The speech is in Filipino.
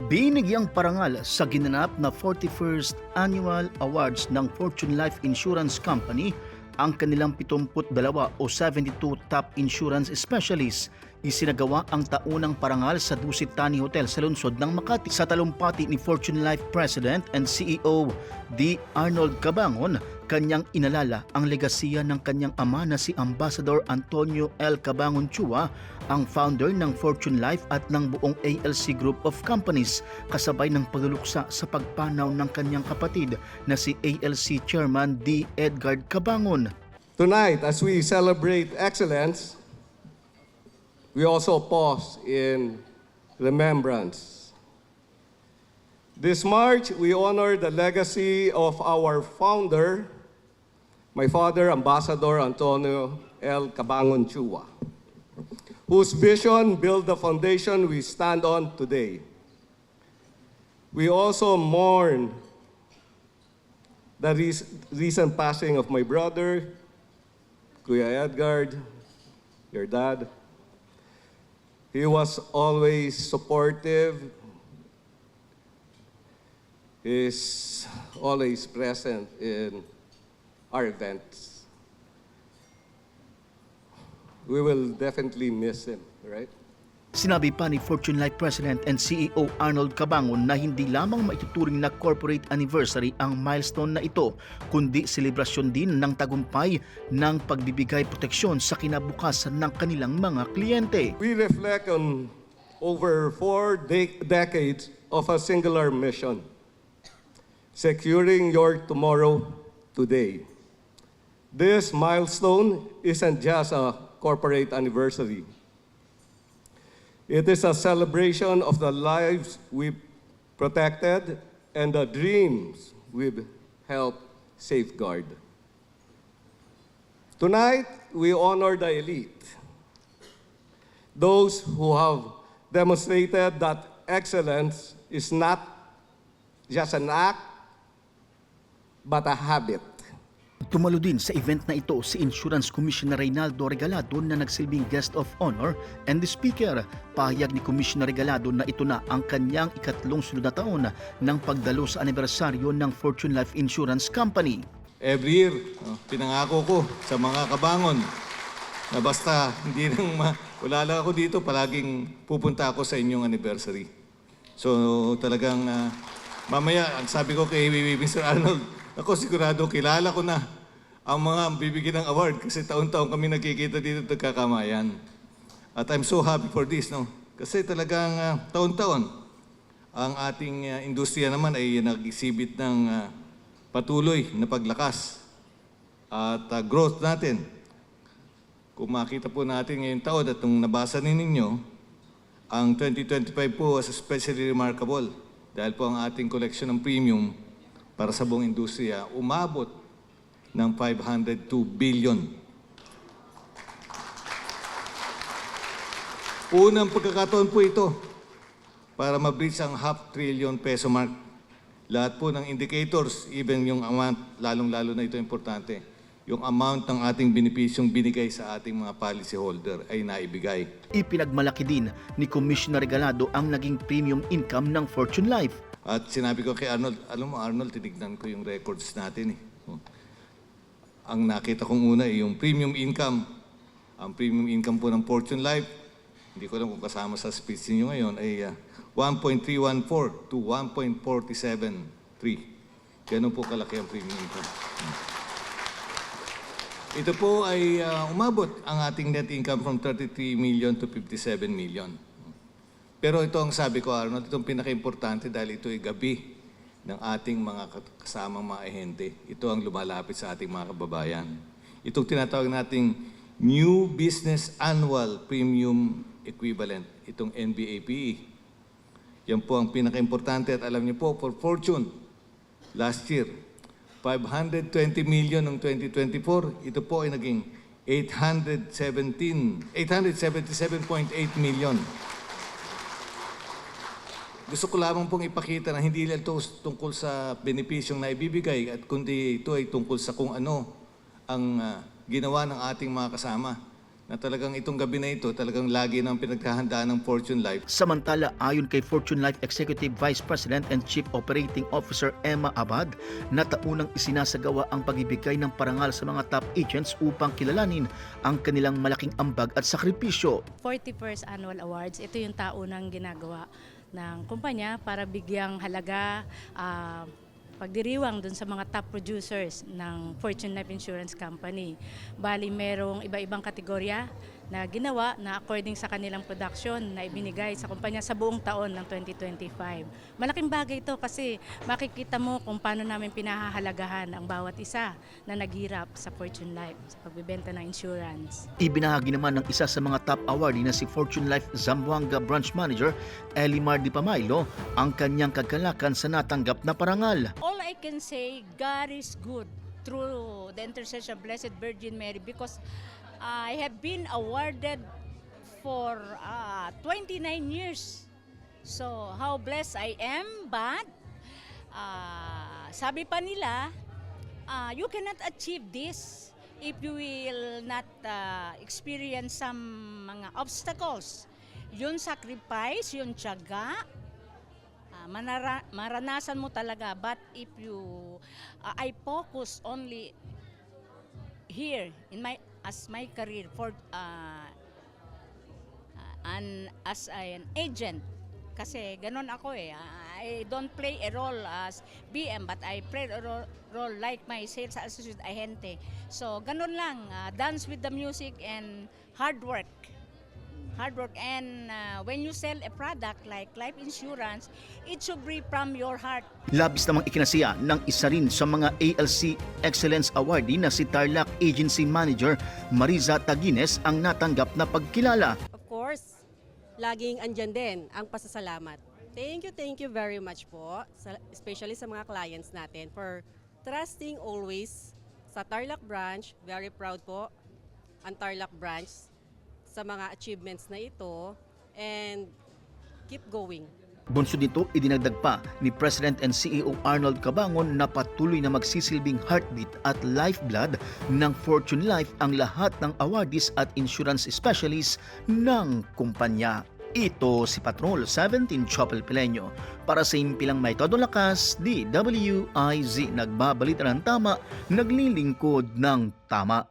Binigyang parangal sa ginanap na 41st Annual Awards ng Fortune Life Insurance Company ang kanilang 72 o 72 top insurance specialists. Isinagawa ang taunang parangal sa Dusit Thani Hotel sa lungsod ng Makati sa talumpati ni Fortune Life President and CEO D. Arnold Cabangon. Kanyang inalala ang legasiya ng kanyang ama na si Ambassador Antonio L. Cabangon Chua, ang founder ng Fortune Life at ng buong ALC Group of Companies, kasabay ng pagluluksa sa pagpanaw ng kanyang kapatid na si ALC Chairman D. Edgard Cabangon. Tonight, as we celebrate excellence, we also pause in remembrance. This March, we honor the legacy of our founder, my father, Ambassador Antonio L. Cabangon Chua, whose vision built the foundation we stand on today. We also mourn the recent passing of my brother, Kuya Edgard, your dad. He was always supportive. He's always present in our events. We will definitely miss him, right? Sinabi pa ni Fortune Life President and CEO Arnold Cabangon na hindi lamang maituturing na corporate anniversary ang milestone na ito, kundi selebrasyon din ng tagumpay ng pagbibigay proteksyon sa kinabukasan ng kanilang mga kliyente. We reflect on over 4 decades of a singular mission, securing your tomorrow today. This milestone isn't just a corporate anniversary. It is a celebration of the lives we've protected and the dreams we've helped safeguard. Tonight, we honor the elite, those who have demonstrated that excellence is not just an act, but a habit. Tumalo din sa event na ito si Insurance Commissioner Reynaldo Regalado na nagsilbing guest of honor and the speaker. Pahayag ni Commissioner Regalado na ito na ang kanyang ikatlong sunod na taon ng pagdalo sa anibersaryo ng Fortune Life Insurance Company. Every year, pinangako ko sa mga kabangon na basta hindi nang wala lang ako dito, palaging pupunta ako sa inyong anniversary. So talagang mamaya, ang sabi ko kay Mr. Arnold, ako sigurado kilala ko na ang mga bibigyan ng award kasi taon-taon kami nagkikita dito at nagkakamayan. At I'm so happy for this, no? Kasi talagang taon-taon ang ating industriya naman ay nag-exhibit ng patuloy na paglakas at growth natin. Kung makita po natin ngayong taon at nung nabasa ninyo, ang 2025 po was especially remarkable dahil po ang ating collection ng premium para sa buong industriya umabot ng 502 billion. Unang pagkakataon po ito para ma-breach ang half trillion peso mark. Lahat po ng indicators, even yung amount, lalong-lalo na ito importante, yung amount ng ating benepisyong binigay sa ating mga policy holder ay naibigay. Ipinagmalaki din ni Commissioner Regalado ang naging premium income ng Fortune Life. At sinabi ko kay Arnold, alam mo Arnold, tinignan ko yung records natin eh. Ang nakita kong una ay yung premium income. Ang premium income po ng Fortune Life, hindi ko alam kung kasama sa speech niyo ngayon, ay 1.314 to 1.473. Ganun po kalaki ang premium income. Ito po ay umabot ang ating net income from 33 million to 57 million. Pero ito ang sabi ko, Arnold, itong pinaka-importante dahil ito ay gabi ng ating mga kasamang mga ahente. Ito ang lumalapit sa ating mga kababayan. Itong tinatawag nating New Business Annual Premium Equivalent, itong NBAPE. Yan po ang pinaka-importante at alam niyo po, for Fortune, last year, 520 million noong 2024, ito po ay naging 877.8 million. Gusto ko lamang pong ipakita na hindi lang ito tungkol sa benepisyong naibibigay at kundi ito ay tungkol sa kung ano ang ginawa ng ating mga kasama. na talagang itong gabi na ito talagang lagi nang pinaghahandaan ng Fortune Life. Samantala, ayon kay Fortune Life Executive Vice President and Chief Operating Officer Emma Abad, na taunang isinasagawa ang pagbibigay ng parangal sa mga top agents upang kilalanin ang kanilang malaking ambag at sakripisyo. 41st Annual Awards, ito yung taunang ginagawa ng kumpanya para bigyang halaga, pagdiriwang dun sa mga top producers ng Fortune Life Insurance Company. Bali, merong iba-ibang kategorya na ginawa na according sa kanilang production na ibinigay sa kumpanya sa buong taon ng 2025. Malaking bagay ito kasi makikita mo kung paano namin pinahahalagahan ang bawat isa na naghirap sa Fortune Life sa pagbibenta ng insurance. Ibinahagi naman ng isa sa mga top awardee na si Fortune Life Zamboanga Branch Manager Elimar Di Pamaylo ang kanyang kagalakan sa natanggap na parangal. All I can say, God is good through the intercession of Blessed Virgin Mary because I have been awarded for 29 years. So how blessed I am, but sabi pa nila, you cannot achieve this if you will not experience some mga obstacles. Yun sacrifice, yun tiyaga, maranasan mo talaga. But if you, I focus only here in as my career for and as an agent. Kasi ganun ako eh. I don't play a role as BM but I play a role like my sales associate agente. So ganun lang, dance with the music and hard work. Hard work, and when you sell a product like life insurance, it should be from your heart. Labis namang ikinasiya ng isa rin sa mga ALC Excellence Awardee na si Tarlac Agency Manager Mariza Tagines ang natanggap na pagkilala. Of course, laging andyan din ang pasasalamat. Thank you very much po, especially sa mga clients natin for trusting always sa Tarlac branch. Very proud po ang Tarlac branch sa mga achievements na ito, and keep going. Bunsod nito, idinagdag pa ni President and CEO Arnold Cabangon na patuloy na magsisilbing heartbeat at lifeblood ng Fortune Life ang lahat ng awardees at insurance specialists ng kumpanya. Ito si Patrol 17 Chopel Pileño para sa impilang may todo lakas, DWIZ, nagbabalita ng tama, naglilingkod ng tama.